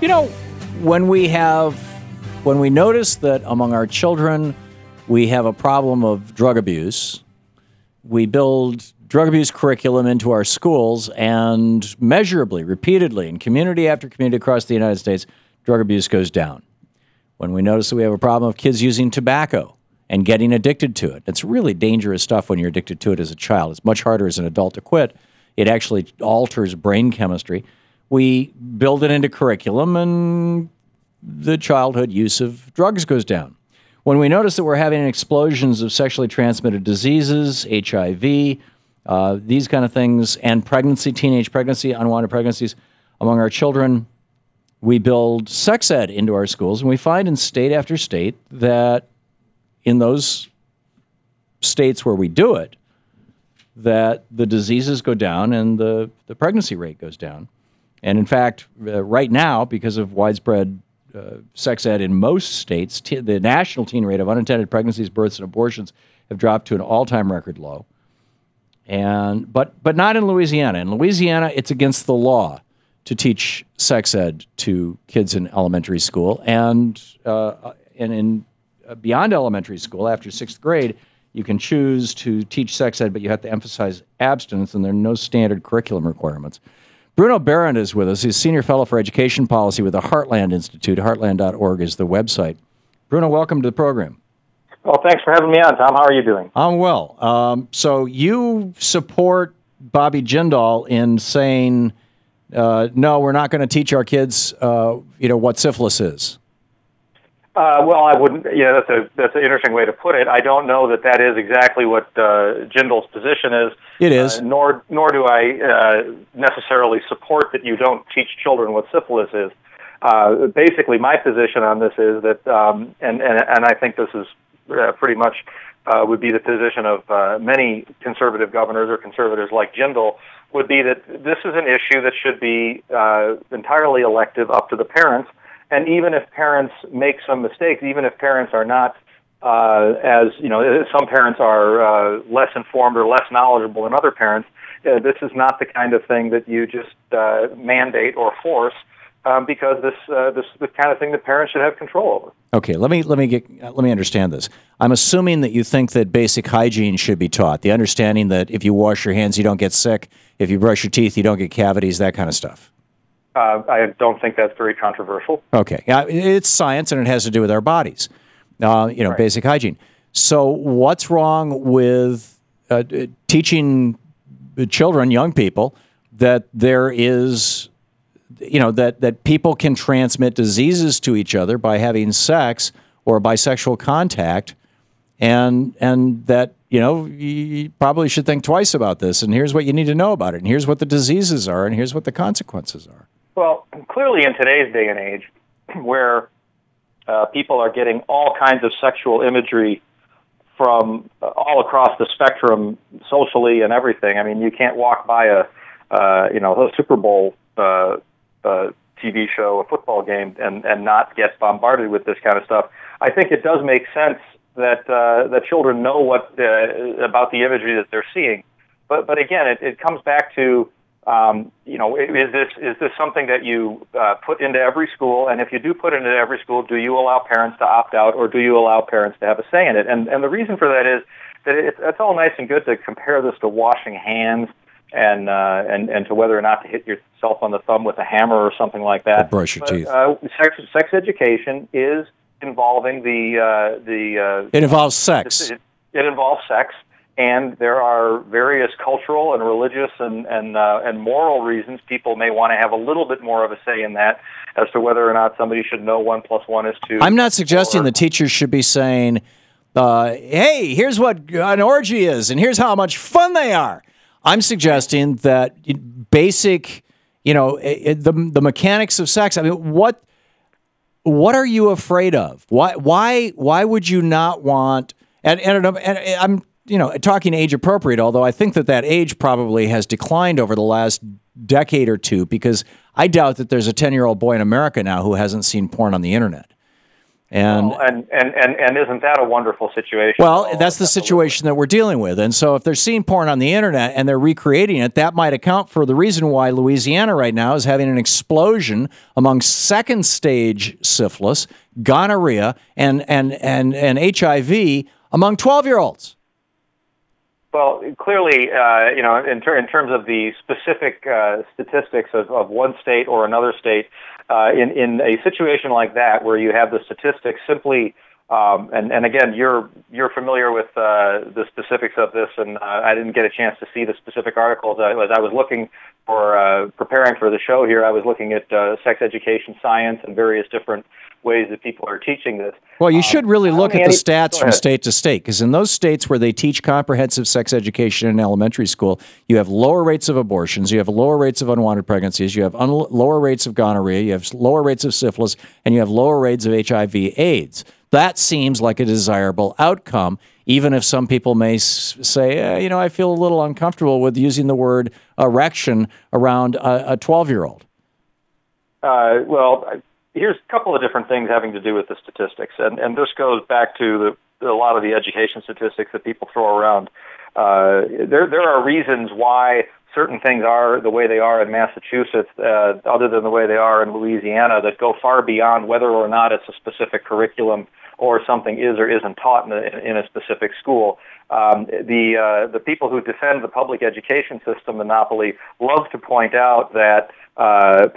You know, when we notice that among our children we have a problem of drug abuse, we build drug abuse curriculum into our schools, and measurably, repeatedly, in community after community across the United States, drug abuse goes down. When we notice that we have a problem of kids using tobacco and getting addicted to it, it's really dangerous stuff when you're addicted to it as a child. It's much harder as an adult to quit. It actually alters brain chemistry. We build it into curriculum, and the childhood use of drugs goes down. When we notice that we're having explosions of sexually transmitted diseases, HIV, these kind of things, and pregnancy, teenage pregnancy, unwanted pregnancies among our children, we build sex ed into our schools, and we find in state after state that in those states where we do it, that the diseases go down and the pregnancy rate goes down. And in fact, right now, because of widespread sex ed in most states, the national teen rate of unintended pregnancies, births, and abortions have dropped to an all-time record low. But not in Louisiana. In Louisiana, it's against the law to teach sex ed to kids in elementary school, and in beyond elementary school, after 6th grade, you can choose to teach sex ed, but you have to emphasize abstinence, and there are no standard curriculum requirements. Bruno Barron is with us. He's Senior Fellow for Education Policy with the Heartland Institute. Heartland.org is the website. Bruno, welcome to the program. Well, thanks for having me on, Tom. How are you doing? I'm well. So you support Bobby Jindal in saying, no, we're not going to teach our kids, what syphilis is. Well, I wouldn't. Yeah, that's an interesting way to put it. I don't know that is exactly what Jindal's position is. It is. Nor do I necessarily support that you don't teach children what syphilis is. Basically, my position on this is that, and I think this is pretty much would be the position of many conservative governors or conservatives like Jindal, would be that this is an issue that should be entirely elective, up to the parents. And even if parents make some mistakes, even if parents are not, some parents are less informed or less knowledgeable than other parents, this is not the kind of thing that you just mandate or force, because this the kind of thing that parents should have control over. Okay, let me understand this. I'm assuming that you think that basic hygiene should be taught. The understanding that if you wash your hands, you don't get sick. If you brush your teeth, you don't get cavities. That kind of stuff. I don't think that's very controversial. Okay. It's science, and it has to do with our bodies, right. Basic hygiene. So what's wrong with teaching children, young people, that there is, that people can transmit diseases to each other by having sex or by sexual contact, and that, you probably should think twice about this, and here's what you need to know about it, and here's what the diseases are, and here's what the consequences are. Well, clearly in today's day and age, where people are getting all kinds of sexual imagery from all across the spectrum, socially and everything. I mean, you can't walk by a Super Bowl TV show, a football game, and not get bombarded with this kind of stuff. I think it does make sense that children know what about the imagery that they're seeing. But again, it comes back to is this something that you put into every school? And if you do put it into every school, do you allow parents to opt out, or do you allow parents to have a say in it? And the reason for that is that it's all nice and good to compare this to washing hands and to whether or not to hit yourself on the thumb with a hammer or something like that. Or brush your teeth. Sex education is involving the. It involves sex. It involves sex. And there are various cultural and religious and moral reasons people may want to have a little bit more of a say in that, as to whether or not somebody should know 1 + 1 is 2. I'm not suggesting the teachers should be saying, hey, here's what an orgy is, and here's how much fun they are. I'm suggesting that basic, the mechanics of sex. I mean, what are you afraid of? Why would you not want? And I'm. Talking age appropriate, although I think that age probably has declined over the last decade or two, because I doubt that there's a 10-year-old boy in America now who hasn't seen porn on the internet. And, and isn't that a wonderful situation? Well, that's the situation that we're dealing with. And so if they're seeing porn on the internet and they're recreating it, that might account for the reason why Louisiana right now is having an explosion among second stage syphilis, gonorrhea, and HIV among 12-year-olds. Well, clearly, in terms of the specific statistics of one state or another state, in a situation like that where you have the statistics simply, and again, you're familiar with the specifics of this, and I didn't get a chance to see the specific articles. As I was looking for preparing for the show here, I was looking at sex education science and various different ways that people are teaching this. Well, you should really look at the stats from state to state, because in those states where they teach comprehensive sex education in elementary school, you have lower rates of abortions, you have lower rates of unwanted pregnancies, you have lower rates of gonorrhea, you have lower rates of syphilis, and you have lower rates of HIV/AIDS. That seems like a desirable outcome, even if some people may say, I feel a little uncomfortable with using the word erection around a 12-year-old. Here's a couple of different things having to do with the statistics, and this goes back to a lot of the education statistics that people throw around. There are reasons why certain things are the way they are in Massachusetts, other than the way they are in Louisiana, that go far beyond whether or not it's a specific curriculum or something is or isn't taught in a specific school. The people who defend the public education system monopoly love to point out that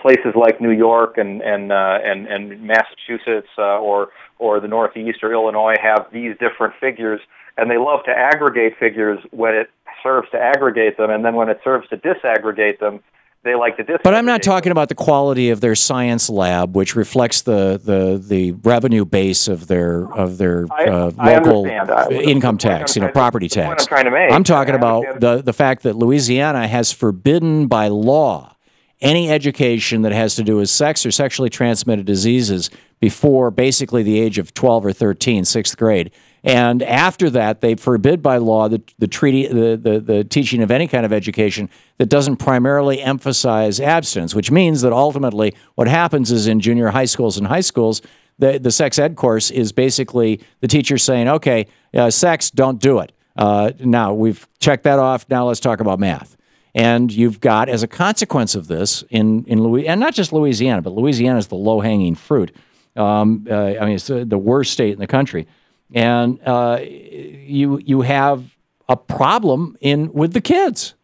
places like New York and Massachusetts or the Northeast or Illinois have these different figures, and they love to aggregate figures when it serves to aggregate them, and then when it serves to disaggregate them, they like to disaggregate. But I'm not talking about the quality of their science lab, which reflects the revenue base of their local income tax, property tax. I'm talking about the fact that Louisiana has forbidden by law any education that has to do with sex or sexually transmitted diseases before basically the age of 12 or 13, sixth grade. And after that, they forbid by law the teaching of any kind of education that doesn't primarily emphasize abstinence, which means that ultimately what happens is in junior high schools and high schools, the sex ed course is basically the teacher saying, okay, sex, don't do it. Now, we've checked that off. Now let's talk about math. And you've got, as a consequence of this, in Louisiana, and not just Louisiana, but Louisiana is the low-hanging fruit. It's the worst state in the country. And you have a problem with the kids.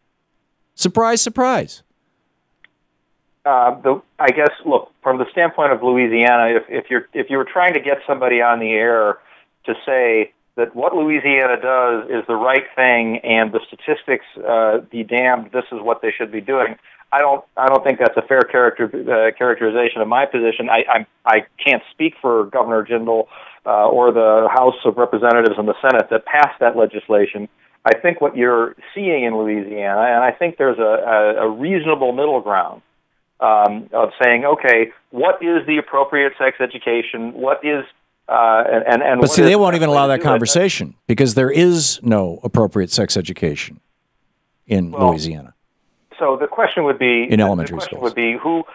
Surprise, surprise. I guess, look, from the standpoint of Louisiana, if you were trying to get somebody on the air to say that what Louisiana does is the right thing, and the statistics be damned, this is what they should be doing, I don't think that's a fair characterization of my position. I can't speak for Governor Jindal or the House of Representatives and the Senate that passed that legislation. I think what you're seeing in Louisiana, and I think there's a reasonable middle ground of saying, okay, what is the appropriate sex education? What is but see, they won't even allow that conversation because there is no appropriate sex education in Louisiana. So the question would be, in elementary schools, would be so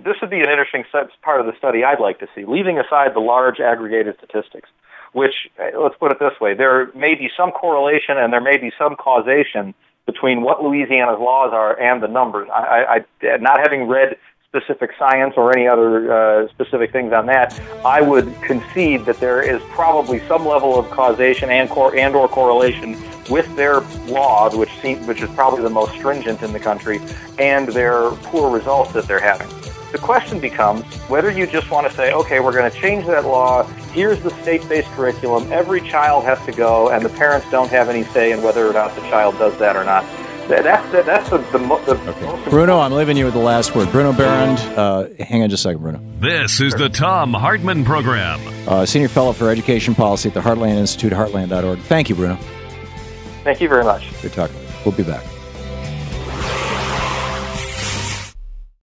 this would be an interesting part of the study I'd like to see, leaving aside the large aggregated statistics, which, let's put it this way, there may be some correlation and there may be some causation between what Louisiana's laws are and the numbers. I not having read specific science or any other specific things on that, I would concede that there is probably some level of causation and or correlation with their laws, which is probably the most stringent in the country, and their poor results that they're having. The question becomes whether you just want to say, okay, we're going to change that law, here's the state-based curriculum, every child has to go, and the parents don't have any say in whether or not the child does that or not. That's the most... Bruno, I'm leaving you with the last word. Bruno Barond, hang on just a second, Bruno. This is the Thom Hartmann Program. Senior Fellow for Education Policy at the Heartland Institute, heartland.org. Thank you, Bruno. Thank you very much. Good talking. We'll be back.